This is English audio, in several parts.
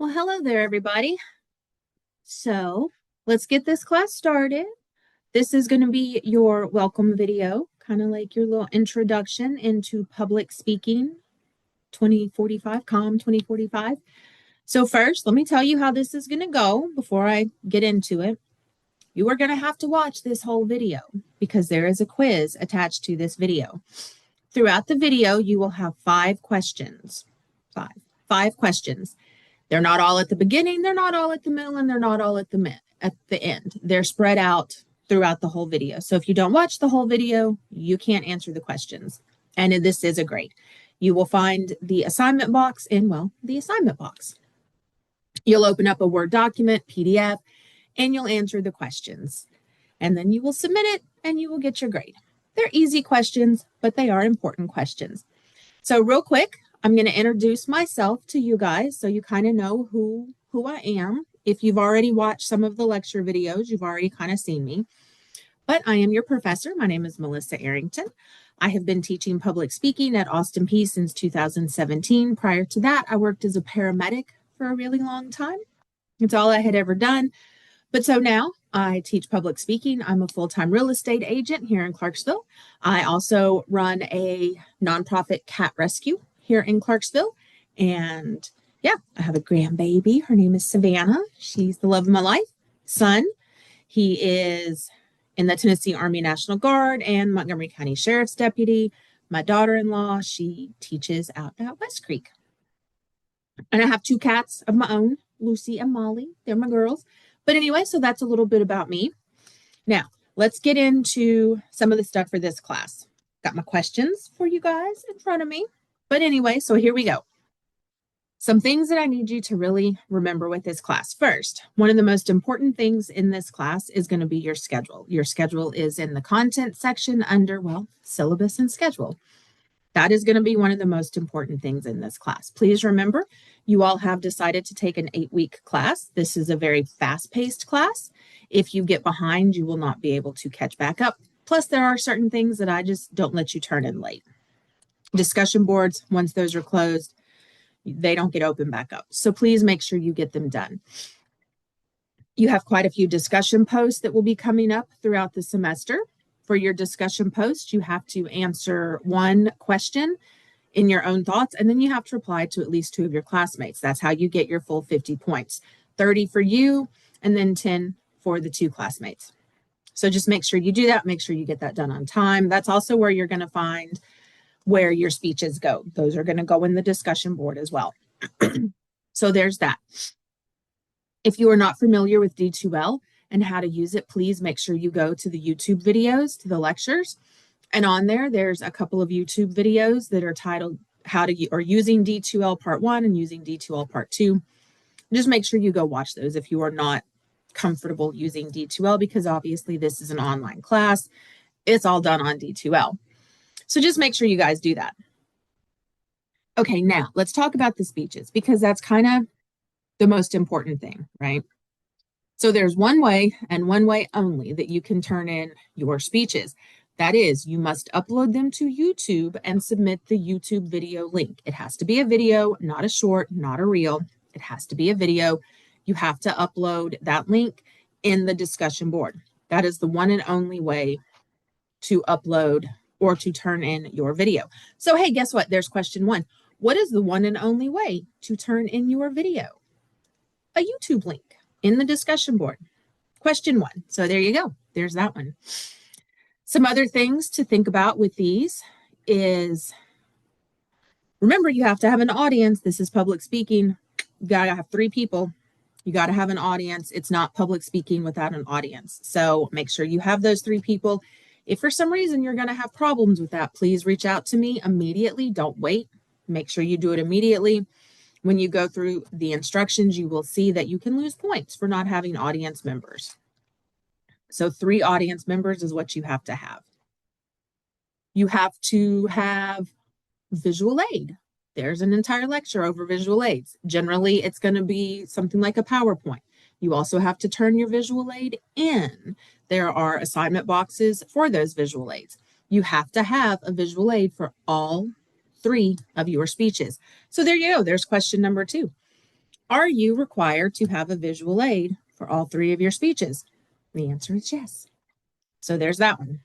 Well, hello there, everybody. So let's get this class started. This is going to be your welcome video, kind of like your little introduction into public speaking 2045, COM 2045. So first, let me tell you how this is going to go before I get into it. You are going to have to watch this whole video because there is a quiz attached to this video. Throughout the video, you will have 5 questions. Five questions. They're not all at the beginning, they're not all at the middle, and they're not all at the end. They're spread out throughout the whole video. So if you don't watch the whole video, you can't answer the questions. And this is a grade. You will find the assignment box in, well, the assignment box. You'll open up a Word document, PDF, and you'll answer the questions. And then you will submit it and you will get your grade. They're easy questions, but they are important questions. So real quick, I'm going to introduce myself to you guys so you kind of know who I am. If you've already watched some of the lecture videos, you've already kind of seen me. But I am your professor. My name is Melissa Arrington. I have been teaching public speaking at Austin Peay since 2017. Prior to that, I worked as a paramedic for a really long time. It's all I had ever done. But so now I teach public speaking. I'm a full-time real estate agent here in Clarksville. I also run a nonprofit cat rescue here in Clarksville. And yeah, I have a grandbaby. Her name is Savannah. She's the love of my life. Son, he is in the Tennessee Army National Guard and Montgomery County Sheriff's Deputy. My daughter-in-law, she teaches out at West Creek. And I have 2 cats of my own, Lucy and Molly. They're my girls. But anyway, so that's a little bit about me. Now, let's get into some of the stuff for this class. Got my questions for you guys in front of me. But anyway, so here we go. Some things that I need you to really remember with this class. First, one of the most important things in this class is going to be your schedule. Your schedule is in the content section under, well, syllabus and schedule. That is going to be one of the most important things in this class. Please remember, you all have decided to take an 8-week class. This is a very fast-paced class. If you get behind, you will not be able to catch back up. Plus, there are certain things that I just don't let you turn in late. Discussion boards, once those are closed, they don't get open back up. So please make sure you get them done. You have quite a few discussion posts that will be coming up throughout the semester. For your discussion post, you have to answer 1 question in your own thoughts, and then you have to reply to at least 2 of your classmates. That's how you get your full 50 points. 30 for you, and then 10 for the 2 classmates. So just make sure you do that. Make sure you get that done on time. That's also where you're going to find where your speeches go. Those are going to go in the discussion board as well. So there's that. If you are not familiar with D2L and how to use it, please make sure you go to the YouTube videos, to the lectures. And on there, there's a couple of YouTube videos that are titled using D2L Part 1 and using D2L Part 2. Just make sure you go watch those if you are not comfortable using D2L, because obviously this is an online class. It's all done on D2L. So just make sure you guys do that. Okay, now let's talk about the speeches, because that's kind of the most important thing, right? So there's one way and one way only that you can turn in your speeches. That is, you must upload them to YouTube and submit the YouTube video link. It has to be a video, not a short, not a reel. It has to be a video. You have to upload that link in the discussion board. That is the one and only way to upload or to turn in your video. So, hey, guess what? There's question 1. What is the one and only way to turn in your video? A YouTube link in the discussion board. Question 1. So there you go. There's that one. Some other things to think about with these is, remember, you have to have an audience. This is public speaking. You got to have 3 people. You got to have an audience. It's not public speaking without an audience. So make sure you have those 3 people. If for some reason you're going to have problems with that, please reach out to me immediately. Don't wait. Make sure you do it immediately. When you go through the instructions, you will see that you can lose points for not having audience members. So 3 audience members is what you have to have. You have to have visual aid. There's an entire lecture over visual aids. Generally, it's going to be something like a PowerPoint. You also have to turn your visual aid in. There are assignment boxes for those visual aids. You have to have a visual aid for all 3 of your speeches. So there you go. There's question number 2. Are you required to have a visual aid for all three of your speeches? The answer is yes. So there's that one.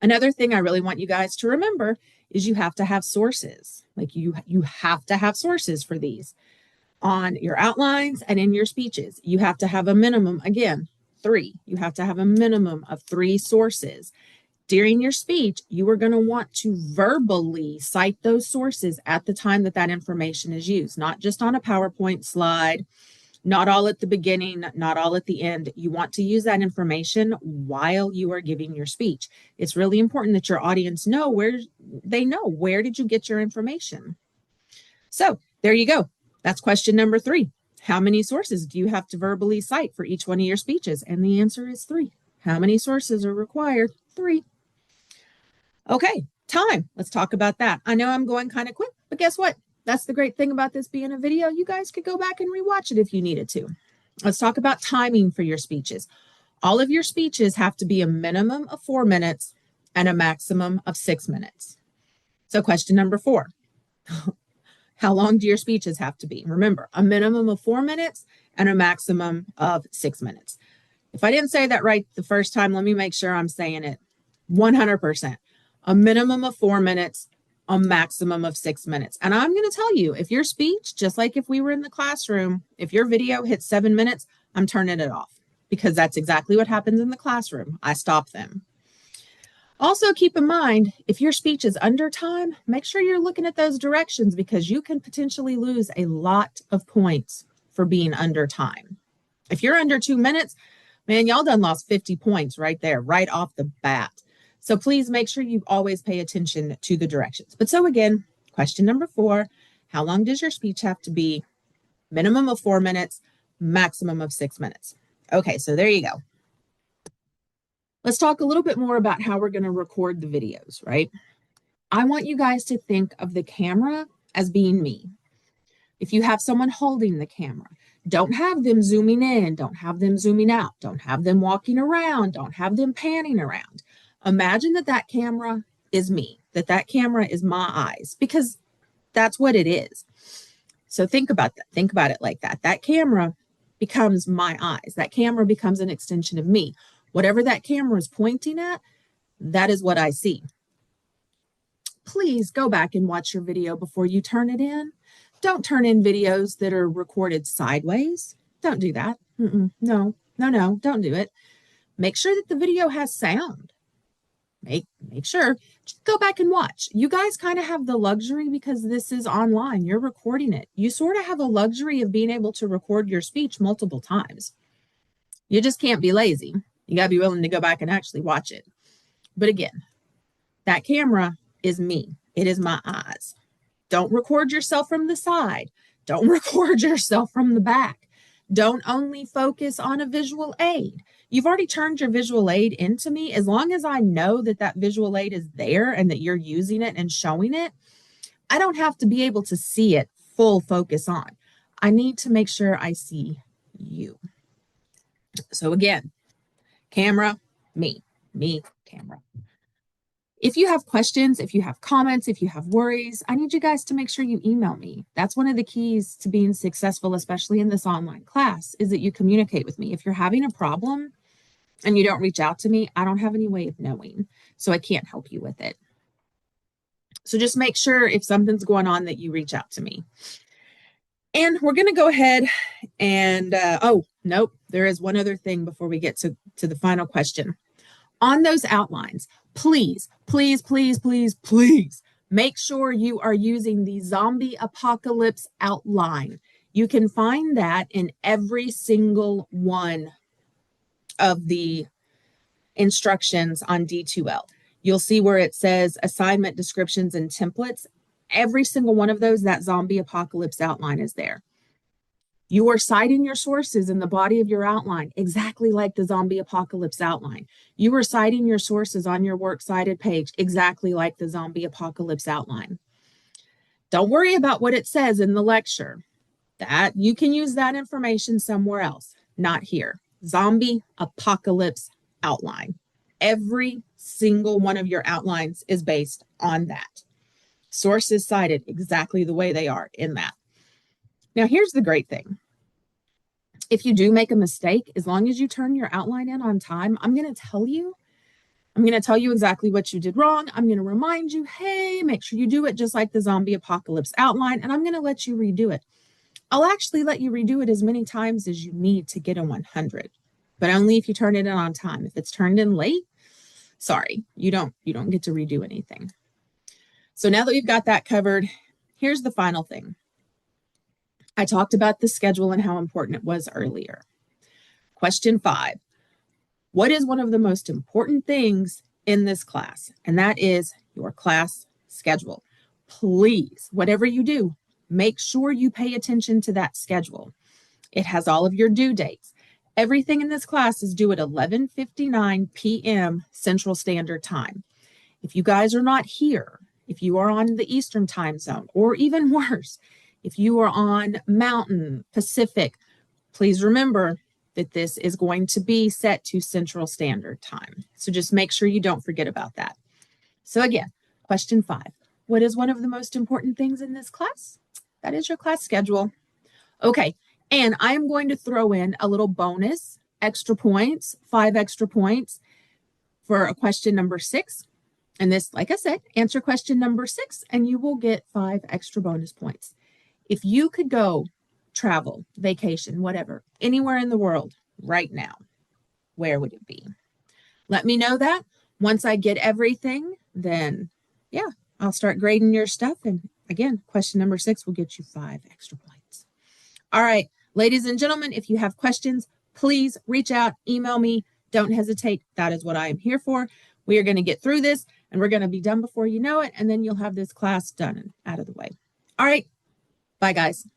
Another thing I really want you guys to remember is you have to have sources. Like you have to have sources for these on your outlines and in your speeches. You have to have a minimum, again, 3. You have to have a minimum of 3 sources. During your speech, you are going to want to verbally cite those sources at the time that that information is used, not just on a PowerPoint slide, not all at the beginning, not all at the end. You want to use that information while you are giving your speech. It's really important that your audience know where did you get your information. So there you go. That's question number 3. How many sources do you have to verbally cite for each one of your speeches? And the answer is 3. How many sources are required? 3. Okay, time. Let's talk about that. I know I'm going kind of quick, but guess what? That's the great thing about this being a video. You guys could go back and rewatch it if you needed to. Let's talk about timing for your speeches. All of your speeches have to be a minimum of 4 minutes and a maximum of 6 minutes. So question number 4. How long do your speeches have to be? Remember, a minimum of 4 minutes and a maximum of 6 minutes. If I didn't say that right the first time, let me make sure I'm saying it 100%. A minimum of 4 minutes, a maximum of 6 minutes. And I'm going to tell you, if your speech, just like if we were in the classroom, if your video hits 7 minutes, I'm turning it off because that's exactly what happens in the classroom. I stop them. Also, keep in mind, if your speech is under time, make sure you're looking at those directions because you can potentially lose a lot of points for being under time. If you're under 2 minutes, man, y'all done lost 50 points right there, right off the bat. So please make sure you always pay attention to the directions. But so again, question number 4, how long does your speech have to be? Minimum of 4 minutes, maximum of 6 minutes. Okay, so there you go. Let's talk a little bit more about how we're going to record the videos, right? I want you guys to think of the camera as being me. If you have someone holding the camera, don't have them zooming in, don't have them zooming out, don't have them walking around, don't have them panning around. Imagine that that camera is me, that camera is my eyes, because that's what it is. So think about that. Think about it like that. That camera becomes my eyes. That camera becomes an extension of me. Whatever that camera is pointing at, that is what I see. Please go back and watch your video before you turn it in. Don't turn in videos that are recorded sideways. Don't do that. No, don't do it. Make sure that the video has sound. Make sure, just go back and watch. You guys kind of have the luxury because this is online. You're recording it. You sort of have a luxury of being able to record your speech multiple times. You just can't be lazy. You got to be willing to go back and actually watch it. But again, that camera is me. It is my eyes. Don't record yourself from the side. Don't record yourself from the back. Don't only focus on a visual aid. You've already turned your visual aid into me. As long as I know that that visual aid is there and that you're using it and showing it, I don't have to be able to see it full focus on. I need to make sure I see you. So again, camera, me, camera. If you have questions, if you have comments, if you have worries, I need you guys to make sure you email me. That's one of the keys to being successful, especially in this online class, is that you communicate with me. If you're having a problem and you don't reach out to me, I don't have any way of knowing, so I can't help you with it. So just make sure if something's going on that you reach out to me. And we're going to go ahead and, oh, nope, there is one other thing before we get to the final question. On those outlines, please, please, please, please, please make sure you are using the zombie apocalypse outline. You can find that in every single one of the instructions on D2L. You'll see where it says assignment descriptions and templates. Every single one of those, that zombie apocalypse outline is there. You are citing your sources in the body of your outline, exactly like the zombie apocalypse outline. You are citing your sources on your works cited page, exactly like the zombie apocalypse outline. Don't worry about what it says in the lecture. That you can use that information somewhere else, not here. Zombie apocalypse outline. Every single one of your outlines is based on that. Sources cited exactly the way they are in that. Now, here's the great thing. If you do make a mistake, as long as you turn your outline in on time, I'm going to tell you exactly what you did wrong. I'm going to remind you, hey, make sure you do it just like the zombie apocalypse outline, and I'm going to let you redo it. I'll actually let you redo it as many times as you need to get a 100, but only if you turn it in on time. If it's turned in late, sorry, you don't get to redo anything. So now that we've got that covered, here's the final thing. I talked about the schedule and how important it was earlier. Question 5. What is one of the most important things in this class? And that is your class schedule. Please, whatever you do, make sure you pay attention to that schedule. It has all of your due dates. Everything in this class is due at 11:59 p.m. Central Standard Time. If you guys are not here, if you are on the Eastern time zone, or even worse, if you are on Mountain, Pacific, please remember that this is going to be set to Central Standard Time. So just make sure you don't forget about that. So again, question 5. What is one of the most important things in this class? That is your class schedule. Okay, and I am going to throw in a little bonus, extra points, 5 extra points for a question number 6. And this, like I said, answer question number 6, and you will get 5 extra bonus points. If you could go travel, vacation, whatever, anywhere in the world right now, where would it be? Let me know that. Once I get everything, then yeah, I'll start grading your stuff. And again, question number 6 will get you 5 extra points. All right, ladies and gentlemen, if you have questions, please reach out, email me. Don't hesitate. That is what I am here for. We are going to get through this, and we're going to be done before you know it, and then you'll have this class done and out of the way. All right. Bye, guys.